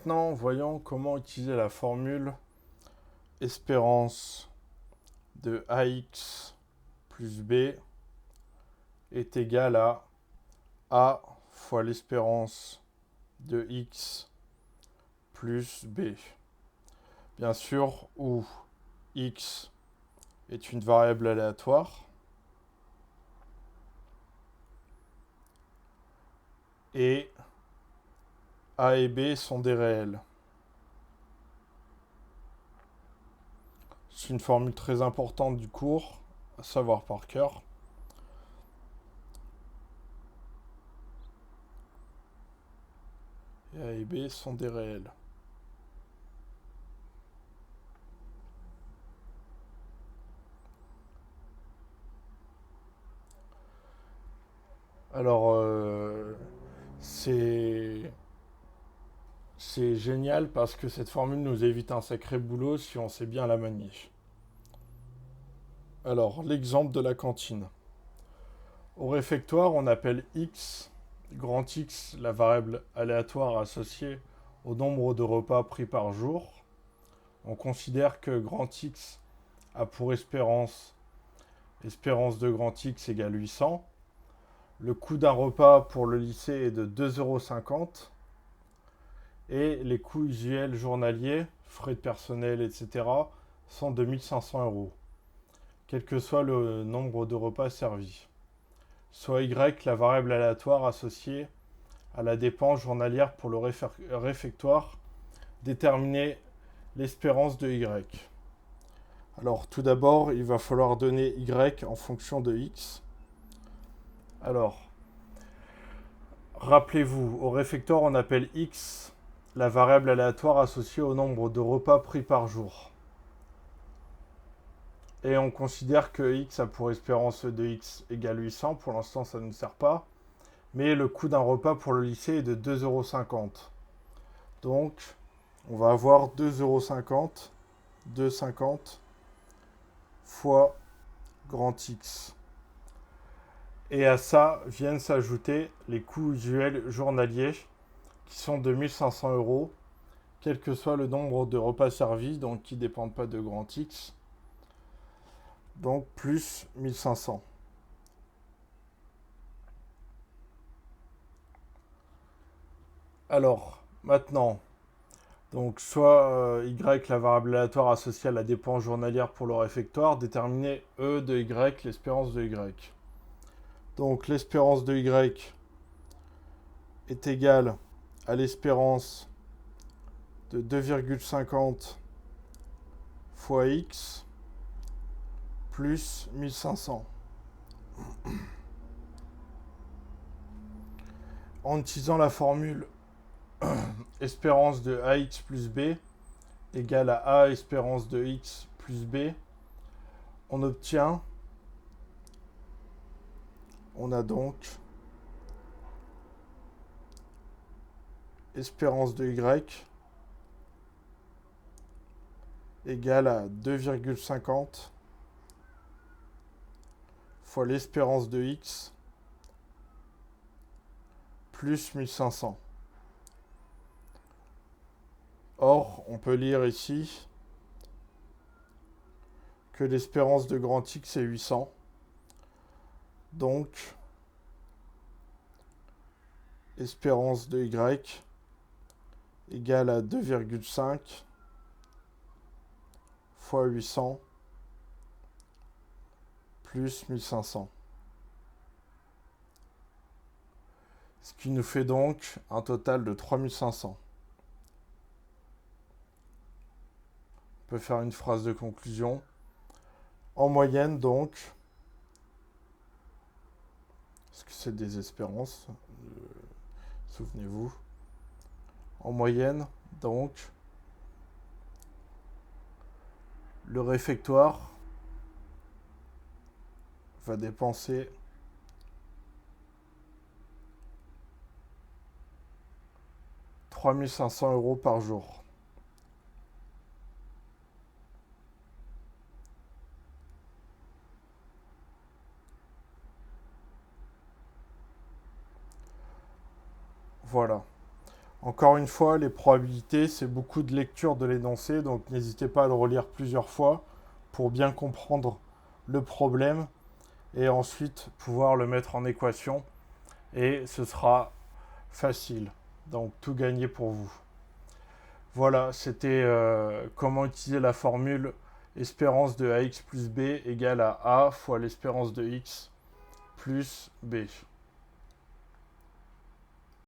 Maintenant, voyons comment utiliser la formule espérance de AX plus B est égal à A fois l'espérance de X plus B. Bien sûr, où X est une variable aléatoire et A et B sont des réels. C'est une formule très importante du cours, à savoir par cœur. Et A et B sont des réels. Alors, c'est génial parce que cette formule nous évite un sacré boulot si on sait bien la manier. Alors, l'exemple de la cantine. Au réfectoire, on appelle x, grand X, la variable aléatoire associée au nombre de repas pris par jour. On considère que grand X a pour espérance de grand X égale 800. Le coût d'un repas pour le lycée est de 2,50 € et les coûts usuels journaliers, frais de personnel, etc., sont de 1500 €, quel que soit le nombre de repas servis. Soit Y, la variable aléatoire associée à la dépense journalière pour le réfectoire, déterminer l'espérance de Y. Alors tout d'abord, il va falloir donner Y en fonction de X. Alors, rappelez-vous, au réfectoire, on appelle X la variable aléatoire associée au nombre de repas pris par jour. Et on considère que X a pour espérance de X égale 800. Pour l'instant, ça ne nous sert pas. Mais le coût d'un repas pour le lycée est de 2,50 €. Donc, on va avoir 2,50 €, 2,50 fois grand X. Et à ça viennent s'ajouter les coûts usuels journaliers qui sont de 1500 €, quel que soit le nombre de repas servis, donc qui ne dépendent pas de grand X. Donc plus 1500. Alors, maintenant, donc soit Y, la variable aléatoire associée à la dépense journalière pour le réfectoire, déterminer E de Y, l'espérance de Y. Donc l'espérance de Y est égale à l'espérance de 2,50 fois X plus 1500. En utilisant la formule espérance de AX plus B égale à A espérance de X plus B, on obtient, on a donc espérance de Y égale à 2,50 fois l'espérance de X plus 1500. Or, on peut lire ici que l'espérance de grand X est 800. Donc, espérance de Y égale à 2,5 fois 800 plus 1500. Ce qui nous fait donc un total de 3500. On peut faire une phrase de conclusion. En moyenne donc, parce que c'est des espérances, souvenez-vous. En moyenne donc, le réfectoire va dépenser 3500 € par jour. Voilà. Encore une fois, les probabilités, c'est beaucoup de lecture de l'énoncé, donc n'hésitez pas à le relire plusieurs fois pour bien comprendre le problème et ensuite pouvoir le mettre en équation et ce sera facile. Donc tout gagné pour vous. Voilà, c'était comment utiliser la formule espérance de ax plus b égale à a fois l'espérance de x plus b.